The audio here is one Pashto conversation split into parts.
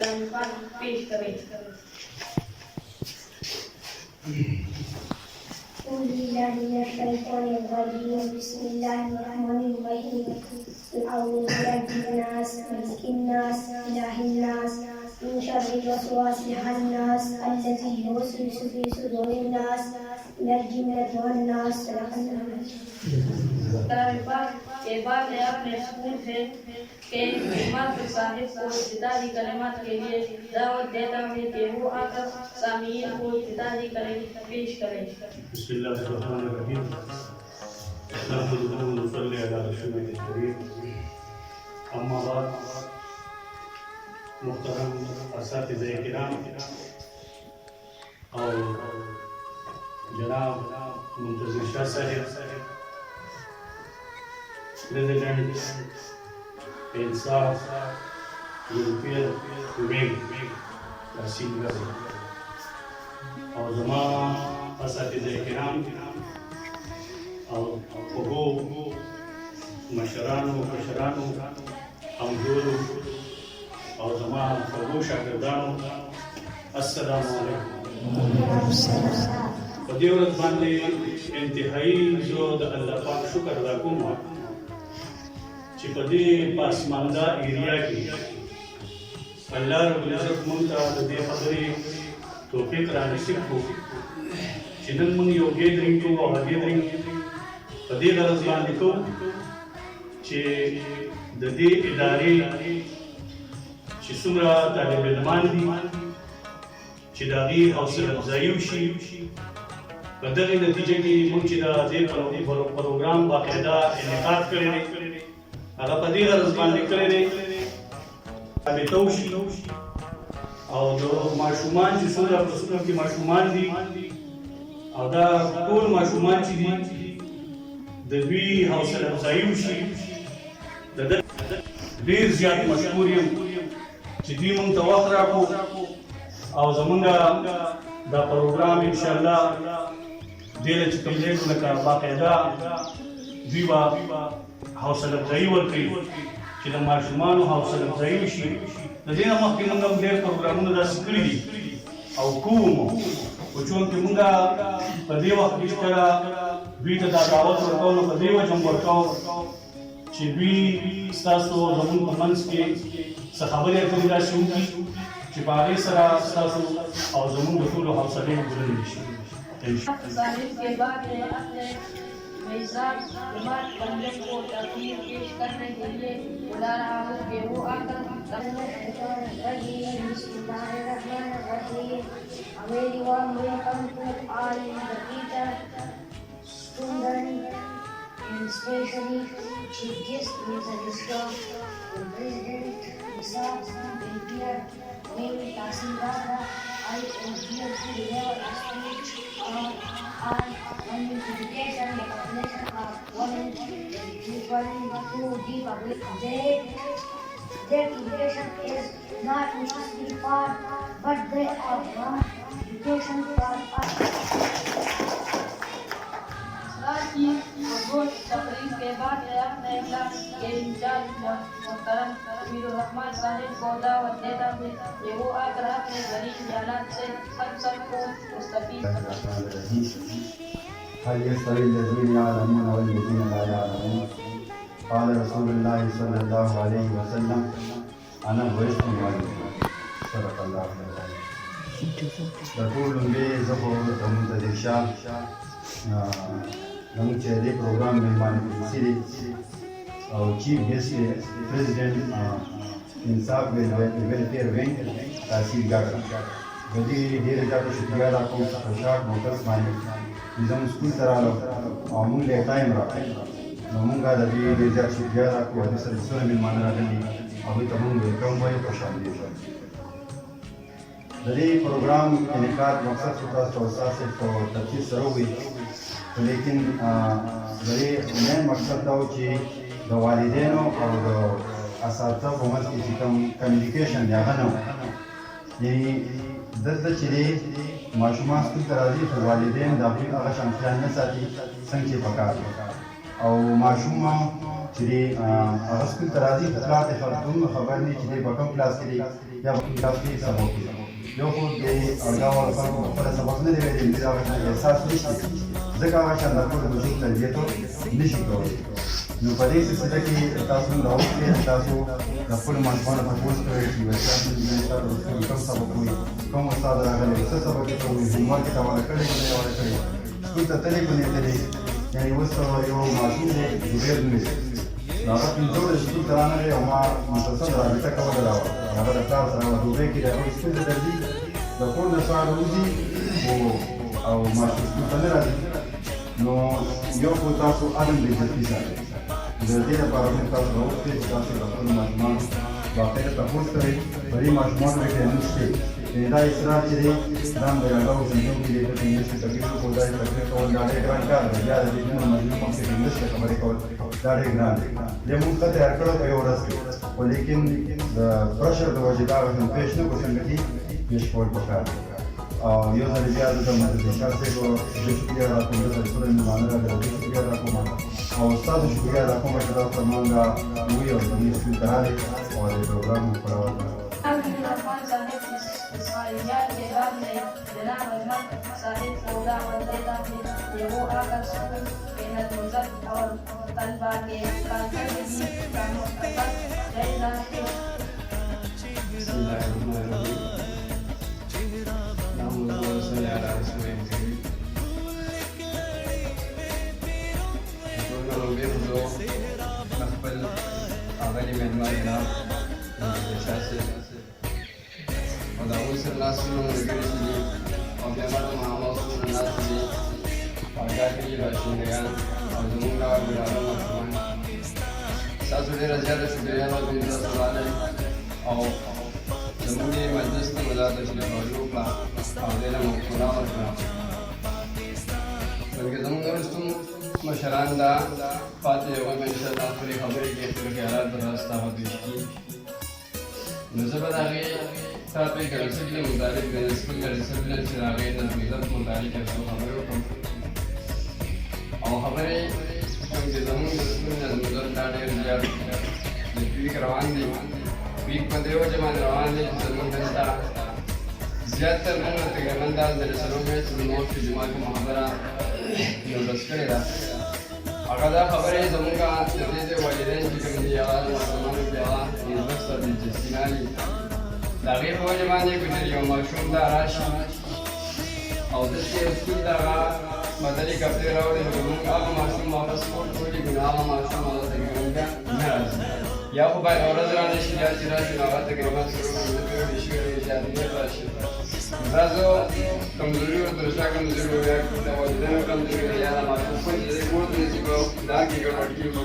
पेश करें। बिस्मिल्लाहिर्रहमानिर्रहीम इन्नास इलाहिन्नास मिन शर्रिल वसवासिल खन्नास अल्लज़ी युवस्विसु फी सुदूरिन नास मिनल जिन्नति वन नास। के बाद आपने स्कूल से के इमाम साहिब को इब्तिदाई कलिमात के लिए दावत देता हूँ कि वो आकर सामीन को इब्तिदाई कलिमात पेश करें। बिस्मिल्लाहिर्रहमानिर्रहीम नहमदुहु व नसल्ली अला रसूलिल करीम अम्मा बाद मुहतरम असातिज़े किराम और जनाब मुंतज़िर शाह साहब प्रेसिडेंट इंसाफ यूरोपियन विंग तहसीलगार और जमात असातिज़े किराम और फुको मशरानो हमजोरो और जमात फुको शागिर्दानो अस्सलामु अलैकुम। पदिवरत बांधे इंतहाई जो अल्लाह पाक शुक्र अदा कोमा चिपदी पासमानदा एरिया की अल्लाह रब्बुल इज्जत मुंता दे खबरी तौफीक रानसिब को चिनन मन यो गेदरिंग को और गेदरिंग पदी गरज बांधे को चे दे इदारे चे सुमरा तालिब इल्मान दी चे दागी हौसला अफजाई उशी बदल नतीजे की मुंचिदा दे प्रोग्राम बाकायदा इनेकाद करें अगर पदी गरज बांधे करें बेतौशी और जो माशुमान चे सुमरा प्रसुना की माशुमान दी और दा कोल माशुमान ची दी दबी हौसला अफजाई उशी ډیر زیات مشکور یم چې دوی موږ ته وخت راکړو او زمونږ دا پروګرام انشاءالله دې له چې کوم ځای لکه باقاعده دوی به حوصله افزایي ورکوي چې د ماشومانو حوصله افزایي وشي د دې نه مخکې موږ هم ډېر پروګرامونه داسې کړي دي او کوو مو خو چونکې موږ په دې وخت کې کله دوی ته دا دعوت ورکوو نو په دې وجه هم ورکوو چې دوی ستاسو زموږ په منځ کې څه خبرې اترې داسې وکړي چې په هغې سره ستاسو او زموږ د ټولو حوصلې بلندې شي. साहिब के बाद अपने मेज़बान जमात बंदे को तकरीर पेश करने के लिए बुला रहा हूँ कि वो आकर and especially chief guest Mr. Islam, the President, Isaac, India, Main Tasindara, I am here to deliver a speech on identification and recognition of women equally to the public. Their education is not necessary part, but they are not education for us. की तकरीर के बाद अपने इजलास के इंचार्ज मोहतरम अमीरुर रहमान साहिब को दावत देता हूँ कि वो आकर अपने गरीब हालात से हम सबको मुस्तफीद हल यस्तवी الذين يعلمون والذين لا يعلمون قال رسول الله صلى الله عليه وسلم أنا بعثت معلما صدق الله العظيم. تقول لي زهور منتظر شاه نمو چې دې پروګرام مهماني سری او چیف ګیسټ پریزیډنټ انصاف ویلفیر وینګ تحصیلګار د دې ډېر زیات شکریہ ادا کوم چې په شارټ نوټس باندې زموږ سکول ته راغلو او موږ له ټایم راکړ نو موږ د دې ډېر زیات شکریہ ادا کوو د سره سره مهمانه راغلي هغوی ته موږ ویلکم وایو خوشحالي دي د دې پروګرام انعقاد مقصد خو تاسو ته اساسي په ترتیب سره وي لیکن دې مین مقصد دا و چې د والدینو او د اساتذو په منځ کې چې کوم کمیونیکیشن دی هغه نه و یعنې دلته چې دی ماشومان سکول ته راځي خو والدین د هغوی هغه شان خیال نه ساتي څنګه چې پکار دی او ماشوم چې هغه سکول ته راځي خو پلار ته دومره خبر نه چې دی به کوم کلاس کې دی یا به کوم کلاس کې سبق کوي یو خو د اړګاو والا خلکو خپله سبق نه دی ویلی د هغه شان احساس نشته ځکه هغه شان د خپل وجود تربیت نشي کولی نو په دې سلسله کې تاسو راوستئ تاسو د خپلو ماشومانو تپوس کوئ چې تاسو کوم سبق وایي کوم استاد راغلی څه سبق یې کوي هومورک یې حواله کړی که نه یې حواله کړی سکول ته تللی که نه یې تللی یعنې اوس یو ماشوم دی زبیر نومېږي نو هغه پنځه ورځې سکول ته رانغی او ما مسلسل رابطه کوله دا وه هغه د پلار سره ډوډۍ کې د هغوی سکول ته درځي د کور نه سهار وځي او ماشوم سکول ته نه راځي نو یو خو تاسو عدم دلچسپي ساتئ د دې لپاره موږ تاسو راوستئ چې تاسو د خپلو ماشومانو باقاعده تپوس کوئ په دې ماشومانو کې ټریننګ شته یعنې دا اصطلاح چې دی دا هم د اړګاو سیندوم کې دی چې انګلیس کې تکلیف وکړو دا تکلیف کول دا ډېر ګران کار دی بیا د دې دومره مظلوم مخکې کې انګلیس کې خبرې کول دا ډېر ګران دی دې موږ ښه تیار کړی په یو ورځ کې خو لیکن د پرشر د وجې دا هغه پیش نه کړو څنګه چې پیش کول پکار دی یو ځل بیا دلته مدرسې شاه صاحب زه شکریه ادا کوم دلته د ټولو مېلمانه راغلي زه شکریه ادا کوم او ستاسو شکریه ادا کوم چې تاسو زموږ وی او زموږ سکول ته راغلئ او د پروګرام خپرول الرحمن صاحب اسماعیلیات کے بعد میں جناب احمد صاحب کو دعوت دیتا ہوں کہ وہ آ کر سکول کے نظم اور طلبا کے کارکردگی کا مستقل جائزہ لیں. بسم الله الرحمن الرحيم. اللهم صل على رسول الله. ټولو ویښو خپل اغلي مېلمانه شاسې او دا اوس لاسو ملګري دي او بیا ماته محمد رسول الله دي او دا کې راشدګان او زموږ راغلو ماشومان تاسو ډېر زیاته شکریه ادا کوم تاسو باندې او زموږ مجلس ته مدار تشریف وکړه او دې له مخکې راوړل بلکې زموږ وروسته مشران دا پاتې هغوی به انشاءالله خپلې خبرې کې خپل خیالات به تاسو ته پیش کړي نو زه به د هغې تا ته که ډسپلین متعلق د سکول د ډسپلین چې د هغې د عزت متعلق یو څو خبرې وکړم او خبرې کوم چې زموږ د سکول نظم عزت دا ډېر زیات د ویک روان دي ویک په دې وجه باندې روان دي چې زموږ دلته زیاتر موږ تقریبا دا د رسنیو چې زموږ په جماعت کې خبره یو ډس کړې ده هغه دا خبرې زموږ د دې والدین چې کوم دي هغه ماشومانو کې هغه نسبت سره دلچسپي نه لري د هغې په وجه باندې که چېرې یو ماشوم دا راشي او دلته یو سکول ته هغه بدلې کپړې راوړي نو زموږ هغه ماشوم واپس کور ټولي نو هغه ماشوم هغه تقریبا نه راځي یا خو باید ورځ رانشي یا چې راشي نو هغه تقریبا څلور شي زیاتې راشي بعضو کمزوري او درشا کمزوري وي د والدینو کمزوري وي یا د ماشوم خپل د کور د نصیب دا کې ګډوډ کېږي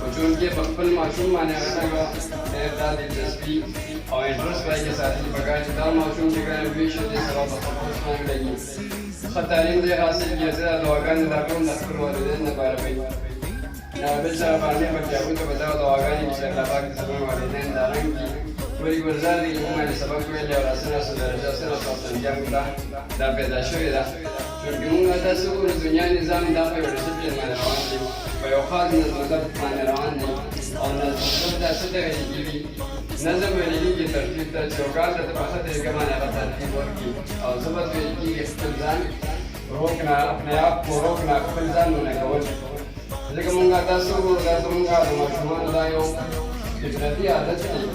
په چونکې په خپل ماشوم باندې هغه ډېر دا دلچسپي او انټرسټ باید یې ساتلي پکار چې دا ماشوم چې کله لوی شي دې سبا په خپل باندې لګي ښه تعلیم دې حاصل کړي زه دعاګانې دا کوم د خپل والدین لپاره کوي بل چا باندې به هغوی ته به دا دعاګانې چې الله پاک دې زموږ والدین دا رنګ کړي ولی ګلزار دی موږ باندې سبق ویلی او راسره درجه سره ساتنګیا موږ دا پیدا شوې ده چونکې موږ تاسو ګورو دنیا نظام دا په یو ډسپلین باندې روان دی په یو خاص نظم ضبط باندې روان دی او نظم ضبط دا څه ته ویل کېږي نظم ویل کېږي ترتیب ته چې یو کار ته په ښه طریقه باندې هغه ترتیب ورکړي او ضبط ویل کېږي خپل ځان روکنا اپنے آپ کو روکنا خپل ځان ونه کول ځکه موږ تاسو ګورو دا زموږ د ماشومانو دا یو فطرتي عادت دی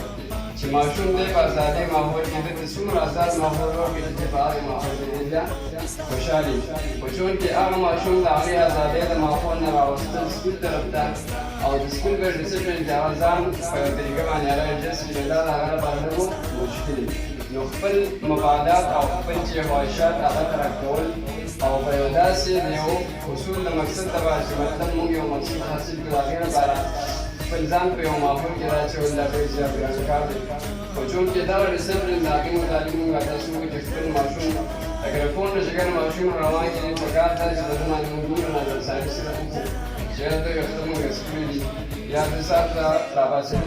چې ماشوم دی په ازادي ماحول کې د څومره آزاد ماحول ورکړي چې په هغې ماحول کې دی بیا خوشحالي په چونکې هغه ماشوم د هغې ازادۍ د ماحول نه راوستل سکول طرف ته او د سکول په ډسپلین کې هغه ځان په یو طریقه باندې هغه ایډجسټ کړي دا د هغه لپاره لږ مشکل دي نو خپل مفادات او خپل چې خواهشات هغه ترک کول او په یو داسې د یو اصول د مقصد لپاره چې مطلب موږ یو مقصد حاصل کړو د هغې لپاره خپل ځان په یو ماحول کې راچول دا ډېر زیات ګران کار دی په چونکې دغه ډسپلین د هغې متعلق موږ تاسو وکړو چې خپل ماشوم اگر کون نه چې کله ماشوم روان کړي پکار دا چې د ده باندې موږ دومره نظرثاني سره وکړو چې هلته وختونه موږ سکول دي یا د ساعت راباسي